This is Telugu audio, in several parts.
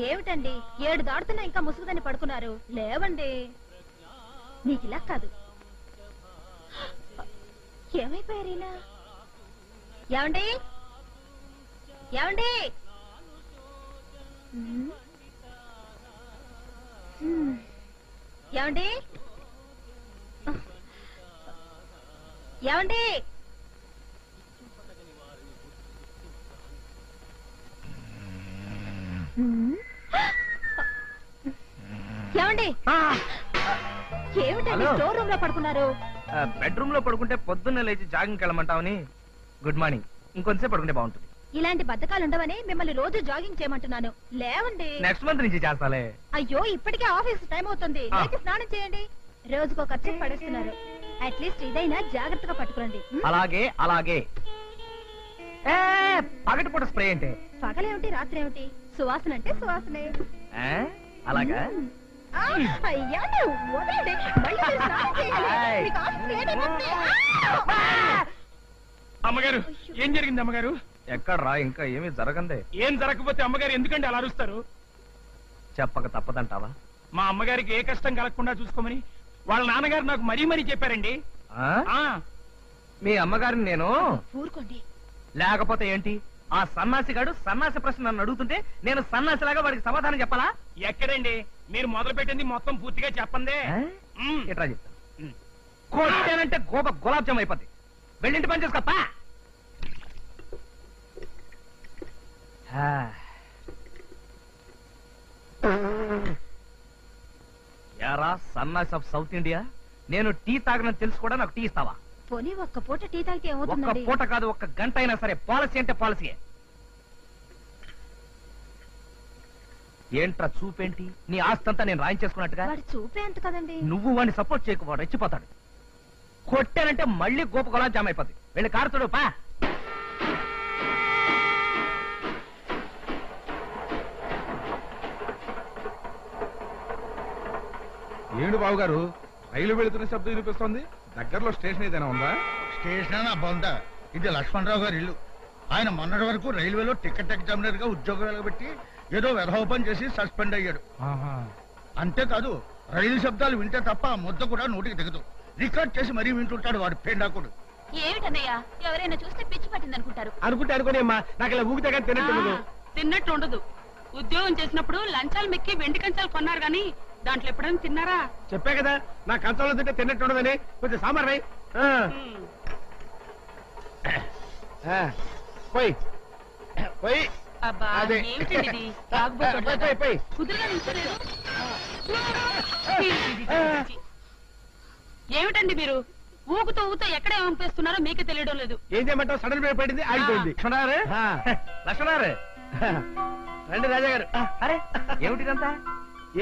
ఏమిటండి 7 దాడుతున్నా ఇంకా ముసుగుదని పడుకున్నారు? లేవండి. నీకు ఇలా కాదు. ఏమైపోయారు ఇలా? ఏమండి ఏమండి? ఏమండి ఏమండి? ఏమండి ఏమిటండి స్టోర్ రూమ్ లో పడుకున్నారు? బెడ్రూమ్ లో పడుకుంటే పొద్దున్న లేచి జాగింగ్ వెళ్ళమంటావని. Good morning. ఇంకొంచెం పడుకుంటే బాగుంటుంది. ఇలాంటి బద్ధకాలు ఉండవని మిమ్మల్ని రోజు జాగింగ్ చేయమంటున్నాను. లేవండి. నెక్స్ట్ మంత్ నుంచి చేస్తాలే. అయ్యో ఇప్పటికే ఆఫీస్ టైం అవుతుంది. లేచి స్నానం చేయండి. రోజుకో ఖర్చు పడేస్తున్నారు. అట్లీస్ట్ ఇదైనా జాగ్రత్తగా పట్టుకోండి. అలాగే అలాగే. పగటిపూట స్ప్రే అంటే పగలేమిటి రాత్రి ఏమిటి? సువాసన అంటే సువాసనే. అలాగా? అయ్యా వదలండి. మళ్ళీ స్నానం చేయాలి. మీకు ఆఫీస్ లేట్ అయిపోతుంది. అమ్మగారు ఏం జరిగింది అమ్మగారు? ఎక్కడ్రా? ఇంకా ఏమీ జరగందే. ఏం జరగకపోతే అమ్మగారు ఎందుకంటే అలా అరుస్తారు? చెప్పక తప్పదంటావా? మా అమ్మగారికి ఏ కష్టం కలగకుండా చూసుకోమని వాళ్ళ నాన్నగారు నాకు మరీ మరీ చెప్పారండి. మీ అమ్మగారిని నేను ఊరుకోండి. లేకపోతే ఏంటి? ఆ సన్నాసిగాడు సన్నాసి ప్రశ్న నన్ను అడుగుతుంటే నేను సన్నాసిలాగా వాడికి సమాధానం చెప్పాలా? ఎక్కడండి? మీరు మొదలు పెట్టింది మొత్తం పూర్తిగా చెప్పండి. ఎట్లా చెప్తా? కొట్టానంటే గులాబ్ జామ్ అయిపోద్ది. వెళ్ళింటి పని చేసుకోప్పా. యారా సన్నాస్ ఆఫ్ సౌత్ ఇండియా, నేను టీ తాగనని తెలుసు కూడా నాకు టీ ఇస్తావా? పోనీ ఒక్క పూట టీ తాగితే ఒక్క ఏమవుతుందండి? పూట కాదు, ఒక్క గంట అయినా సరే. పాలసీ అంటే పాలసీయే. ఏంట్రా చూపేంటి? నీ ఆస్తంతా నేను రాయించేసుకున్నట్టుగా. వాడు చూపే అంత కదండి. నువ్వు వాడిని సపోర్ట్ చేయకు, వాడు రెచ్చిపోతాడు. కొట్టానంటే మళ్ళీ గోప గులాబ్ జామ్ అయిపోద్ది. వెళ్ళి కారుతుడు పా. ఏమిటి బాబు గారు, రైలు వెళుతున్న శబ్దం వినిపిస్తోంది? దగ్గరలో స్టేషన్ ఏదైనా ఉందా? స్టేషన్ బొంద. ఇది లక్ష్మణరావు గారి ఇల్లు. ఆయన మొన్నటి వరకు రైల్వేలో టికెట్ ఎగ్జామినర్ గా ఉద్యోగం వెలగబెట్టి ఏదో వెధోపం చేసి సస్పెండ్ అయ్యాడు. అంతేకాదు రైలు శబ్దాలు వింటే తప్ప ఆ ముద్ద కూడా నోటికి దిగదు. రికార్డ్ చేసి మరీ వింటుంటాడు వాడు పేండాకుడు. ఏమిటన్నయ్యా, ఎవరైనా చూస్తే పిచ్చి పట్టింది అనుకుంటారు. అనుకుంటే అనుకోని అమ్మా, నాకు ఇలా ఊగితే కానీ తిన్నట్టు ఉండదు. ఉద్యోగం చేసినప్పుడు లంచాలు మెక్కి వెండి కంచాలు కొన్నారు గాని దాంట్లో ఎప్పుడైనా తిన్నారా? చెప్పా కదా, నా కంచంలో తింటే తిన్నట్టు ఉండదని. కొంచెం సాంబార్ రై. పోయి పోయి. అబ్బా అదే. ఏమిటండి కుదురుగా నిల్చోలేదు. ఏమిటండి మీరు ఊగుతూ ఊగుతూ ఎక్కడ పంపిస్తున్నారో మీకే తెలియడం లేదు. ఏం చేయమంటావు? సడన్ బ్రేక్ పడింది, ఆగిపోయింది. లక్ష్మణారు రండి రాజా గారు. అరే ఏమిటిదంతా?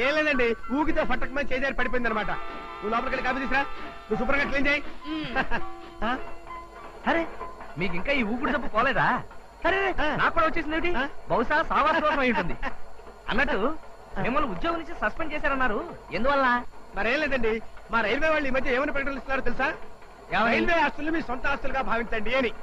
ఏం లేదండి, ఊగితే ఫట్టకమని చేజారి పడిపోయింది అనమాట. నువ్వు లోపలికి కాపీ తీసురా. నువ్వు శుభ్రంగా క్లీన్ చేయి. అరే మీకు ఇంకా ఈ ఊపిరి తప్పు పోలేదా? అరే నాకు కూడా వచ్చేసింది ఏమిటి? బహుశా సావాసం అయి ఉంటుంది. అన్నట్టు మిమ్మల్ని ఉద్యోగం నుంచి సస్పెండ్ చేశారన్నారు, ఎందువల్ల? మరేం లేదండి, మా రైల్వే వాళ్ళు ఈ మధ్య ఏమని ప్రకటనలు ఇస్తున్నారో తెలుసా? రైల్వే ఆస్తులు మీ సొంత ఆస్తులుగా భావించండి అని.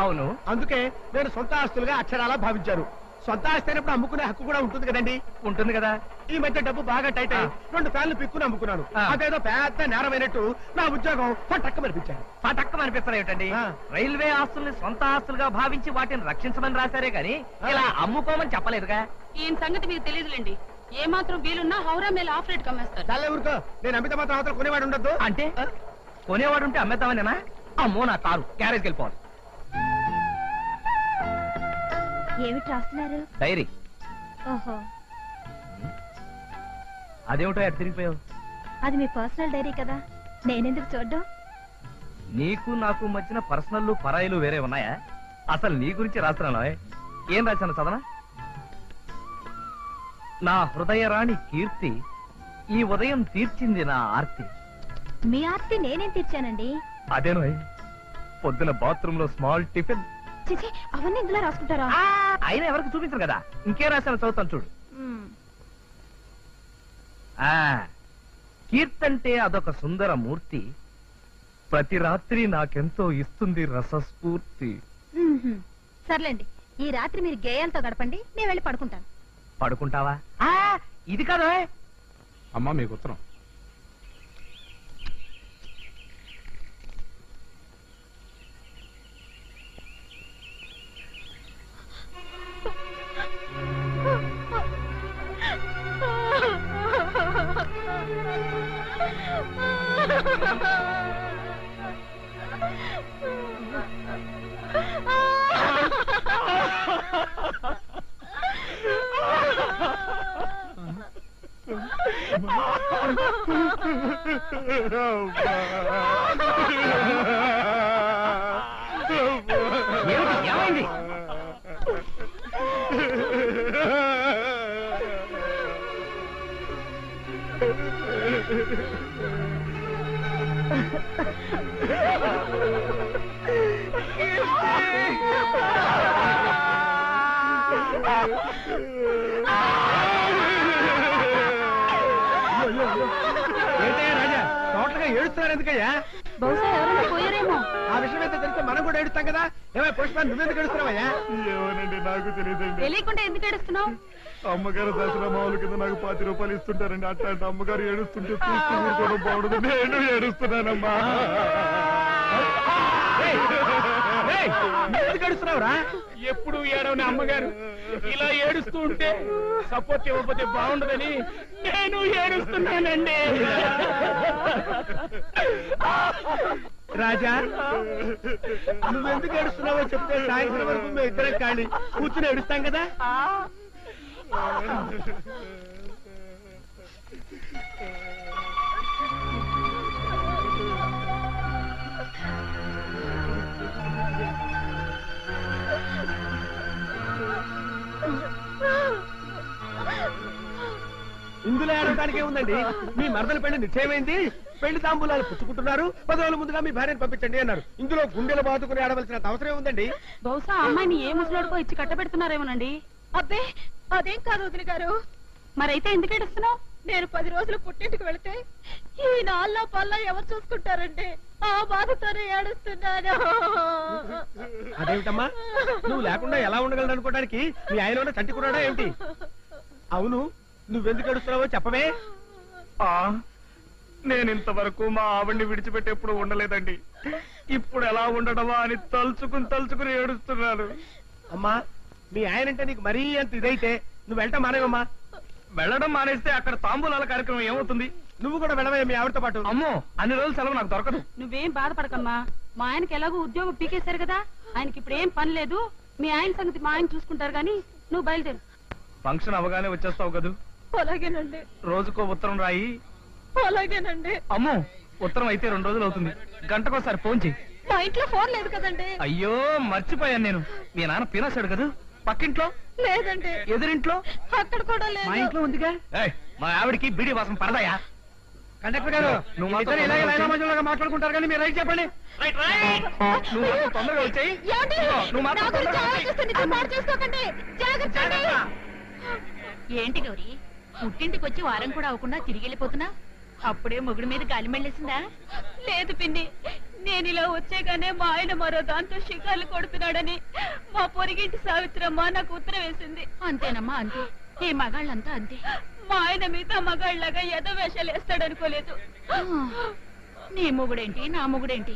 అవును, అందుకే నేను సొంత ఆస్తులుగా అక్షరాలా భావించారు. సొంత ఆస్తి అయినప్పుడు అమ్ముకునే హక్కు కూడా ఉంటుంది కదండి. ఉంటుంది కదా. ఈ మధ్య డబ్బు బాగా టైట్ అయ్యి 2 ఫ్యాన్లు పిక్కుని అమ్ముకున్నాను. అదేదో పెద్ద నేరమైనట్టు నా ఉద్యోగం పట్టక్కమనిపించాను. పట్టక్కమనిపిస్తారు ఏమిటండి? రైల్వే ఆస్తుల్ని సొంత ఆస్తులుగా భావించి వాటిని రక్షించమని రాశారే గాని ఇలా అమ్ముకోమని చెప్పలేదుగా. ఈయన సంగతి మీకు తెలియదులేండి. ఏ మాత్రం వీలున్నా హౌరా మేల ఆఫ్ రేట్ కమ్మేస్తారు. చాలా ఊరుకో, నేను అమిత మాత్రం అవతల కొనేవాడు ఉండద్దు. అంటే కొనేవాడు ఉంటే అమ్మేద్దామనేనా? అమ్మో నా కారు గ్యారేజ్కి వెళ్ళిపోవాలి. ఏమిటి రాస్తున్నారు? డైరీ. ఓహో, అదేమిటో ఎట్ తిరిగిపోయావు? అది మీ పర్సనల్ డైరీ కదా, నేనెందుకు చూడ్డం? నీకు నాకు మధ్యన పర్సనల్ పరాయిలు వేరే ఉన్నాయా? అసలు నీ గురించి రాస్తున్నాను. ఏం రాశాను చదవనా? నా హృదయరాణి కీర్తి ఈ ఉదయం తీర్చింది నా ఆర్తి. మీ ఆర్తి నేనేం తీర్చానండి? అదేనో పొద్దున బాత్రూమ్ లో స్మాల్ టిఫిన్. చిచి, అవన్నీ ఇందులో రాసుకుంటారా? అయినా ఎవరికి చూపించరు కదా. ఇంకే రాశాను, చదువుతాను చూడు. కీర్తంటే అదొక సుందర మూర్తి, ప్రతి రాత్రి నాకెంతో ఇస్తుంది రసస్ఫూర్తి. సర్లేండి, ఈ రాత్రి మీరు గేయాలతో గడపండి, నేను వెళ్ళి పడుకుంటాను. పడుకుంటావా? ఇది కాదు. అమ్మా మీకు ఉత్తరం. ఏమైంది? రాజా టోటల్గా ఏడుస్తున్నారు ఎందుకయ్యా? బహుశా ఎవరైనా పోయారేమో. ఆ విషయం అయితే తెలిస్తే మనం కూడా ఏడుస్తాం కదా. ఏమైనా పుష్ప నువ్వెందుకు ఏడుస్తున్నావయ్యా? ఏమోనండి నాకు తెలియదండి. తెలియకుండా ఎందుకు ఏడుస్తున్నావు? అమ్మగారు దసరా మామూలు కింద నాకు 10 రూపాయలు ఇస్తుంటారండి. అట్లాంటి అమ్మగారు ఏడుస్తుంటే చూస్తూ ఊరుకోవడం బాగుండదు. నేను ఏడుస్తున్నానమ్మా. ఎందుకు ఏడుస్తున్నావురా? ఎప్పుడు ఏడవని అమ్మగారు ఇలా ఏడుస్తూ ఉంటే సపోర్ట్ ఇవ్వకపోతే బాగుండదని నేను ఏడుస్తున్నానండి. రాజా నువ్వెందుకు ఏడుస్తున్నావో చెప్తే సాయంత్రం వరకు మేము ఇద్దరం ఖాళీ కూర్చుని ఏడుస్తాం కదా. ఇందులో ఏడవడానికి ఏముందండి? మీ మరదల పెళ్లి నిశ్చయమైంది, పెళ్లి తాంబూలాలు పుచ్చుకుంటున్నారు, 10 రోజుల ముందుగా మీ భార్యను పంపించండి అన్నారు. ఇందులో గుండెలు బాదుకుని ఆడవలసిన అవసరం ఉందండి. బహుశా అమ్మాయిని ఏ ముసలోడుకో ఇచ్చి కట్టబెడుతున్నారేమోనండి. అబ్బే అదేం కాదు వదిన గారు. మరైతే ఎందుకు ఏడుస్తున్నావు? నేను 10 రోజులు పుట్టింటికి వెళితే ఈ నాళ్ళ పల్ల ఎవరు చూసుకుంటారండి? ఆ బాధతోనే ఏడుస్తున్నాను. అదేమిటమ్మా నువ్వు లేకుండా ఎలా ఉండగలను అనుకోవడానికి మీ ఆయన చంటి కున్నాడా ఏమిటి? అవును నువ్వెందుకు ఏడుస్తున్నావో చెప్పవే. నేను ఇంతవరకు మా ఆవిడ్ని విడిచిపెట్టి ఎప్పుడు ఉండలేదండి. ఇప్పుడు ఎలా ఉండడమా అని తలుచుకుని ఏడుస్తున్నాను. అమ్మా మీ ఆయనంటే నీకు మరీ అంత ఇదైతే నువ్వు వెళ్ళటం మానేవమ్మా. వెళ్ళడం మానేస్తే అక్కడ తాంబూలాల కార్యక్రమం ఏమవుతుంది? నువ్వు కూడా వెళ్ళవే మీ ఆవిడతో పాటు. అమ్మో అన్ని రోజులు సెలవు నాకు దొరకదు. నువ్వేం బాధపడకమ్మా. మా ఆయనకి ఎలాగో ఉద్యోగం పీకేశారు కదా, ఆయనకి ఇప్పుడు ఏం పని లేదు. మీ ఆయన సంగతి మా ఆయన చూసుకుంటారు గాని నువ్వు బయలుదేరు. ఫంక్షన్ అవగానే వచ్చేస్తావు కదూ? అలాగేనండి. రోజుకో ఉత్తరం రాయి. అలాగేనండి. అమ్మో ఉత్తరం అయితే 2 రోజులు అవుతుంది. గంటకోసారి ఫోన్ చెయ్యి. మా ఇంట్లో ఫోన్ లేదు కదండి. అయ్యో మర్చిపోయాను నేను. మీ నాన్న పీనాశాడు కదూ? పక్కింట్లో లేదండి. ఎదురింట్లో అక్కడ కూడా మా లేదు. ఇంట్లో ఉందిగా. మా ఆవిడికి బీడీ వాసన పడదాయా? కండక్టర్ గారు నువ్వు మీ మాతో ఇద్దరు ఇలాగే తొందరగా లైనా మధ్యలో మాట్లాడుకుంటారు కానీ మీరు రైట్ చెప్పండి. నువ్వు మాతో తొందరగా వచ్చాయి. ఏమండి? నువ్వు మాతో నా గురించి తొందరగా వచ్చేయ్. ఆలోచిస్తే నిద్ర పాడు చేసుకోకండి. జాగ్రత్త అండి. ఏంటి గౌరీ, పుట్టింటికి వచ్చి వారం కూడా అవ్వకుండా తిరిగి వెళ్ళిపోతున్నా? అప్పుడే మొగుడు మీద గాలి మెళ్ళేసిందా? లేదు పిన్ని, నేను ఇలా వచ్చేగానే మా ఆయన మరో దాంతో షికార్లు కొడుతున్నాడని మా పొరిగింటి సావిత్రమ్మ నాకు ఉత్తరం వేసింది. అంతేనమ్మా, అంతే. ఈ మగాళ్ళంతా అంతే. మా ఆయన మిగతా మగాళ్ళగా ఏదో వేషాలు వేస్తాడనుకోలేదు. నీ మొగుడేంటి నా మొగుడేంటి,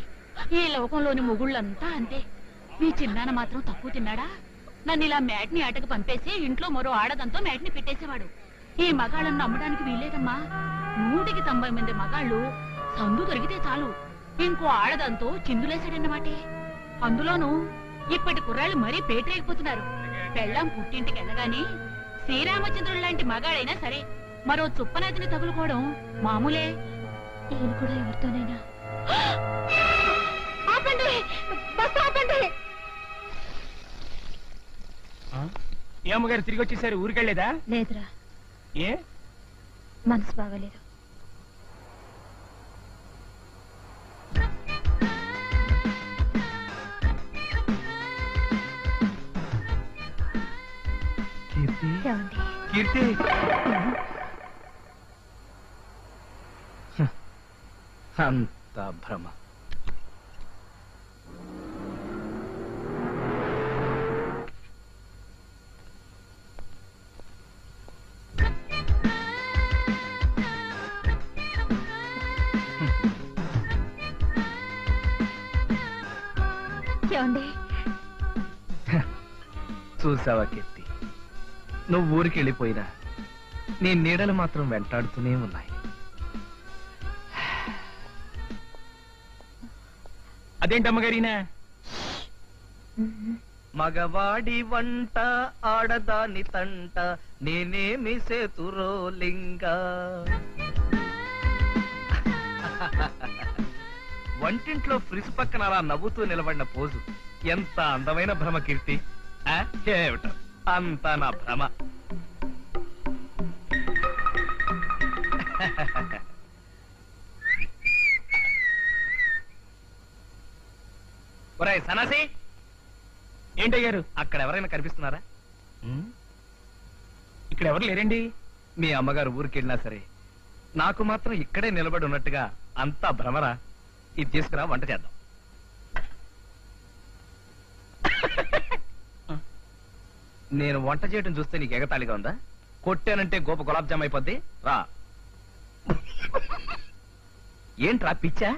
ఈ లోకంలోని మొగుళ్ళంతా అంతే. మీ చిన్నాన్న మాత్రం తక్కువ తిన్నాడా? నన్ను ఇలా మ్యాట్ని ఆటకు పంపేసి ఇంట్లో మరో ఆడదంతో మ్యాట్ని పెట్టేసేవాడు. ఈ మగాళ్ళను నమ్మడానికి వీల్లేదమ్మా. 100కి 90 మంది మగాళ్ళు సందు దొరికితే చాలు ఇంకో ఆడదంతో చిందులేశాడన్నమాటే. అందులోనూ ఇప్పటి కుర్రాళ్ళు మరీ పేటరేగిపోతున్నారు. పెళ్ళాం పుట్టింటికి వెళ్ళగాని శ్రీరామచంద్రుడు లాంటి మగాడైనా సరే మరో చుప్పనతిని తగులుకోవడం మామూలే. నేను కూడా ఎవరితోనైనా ఆపండి, బస్ ఆపండి. ఏ అమ్మగారు తిరిగి వచ్చేసారు? ఊరికెళ్ళేదా? లేదురా, ఏ మనసు బాగలేదు. కీర్తి అంత భ్రమ. ఏమండి చూసావా కీర్తి, నువ్వు ఊరికి వెళ్ళిపోయినా నీ నీడలు మాత్రం వెంటాడుతూనే ఉన్నాయి. అదేంటి అమ్మగారినా? మగవాడి వంట ఆడదాని తంట నేనేమి సేతురోలింగా. వంటింట్లో ఫ్రిజ్ పక్కన అలా నవ్వుతూ నిలబడిన పోజు ఎంత అందమైన భ్రమ కీర్తి. ఏమిటో అంతా నా భ్రమ. ఒరేయ్ సన్నాసి, ఏంటయ్యారు? అక్కడ ఎవరైనా కనిపిస్తున్నారా? ఇక్కడ ఎవరు లేరండి. మీ అమ్మగారు ఊరికెళ్ళినా సరే నాకు మాత్రం ఇక్కడే నిలబడి ఉన్నట్టుగా అంతా భ్రమరా. ఇది తీసుకురా, వంట చేద్దాం. నేను వంట చేయడం చూస్తే నీకు ఎగతాళిగా ఉందా? కొట్టానంటే గోప గులాబ్ జామ్ అయిపోద్ది. రా. ఏంట్రా పిచ్చా?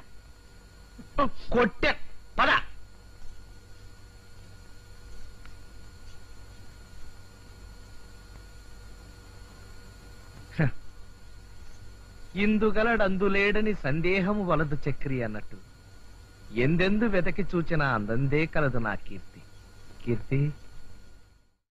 కొట్టా పద. ఇందుగలడందులేడని సందేహము వలదు చక్రి అన్నట్టు ఎందెందు వెతకి చూచిన అందందే కలదు నా కీర్తి. కీర్తి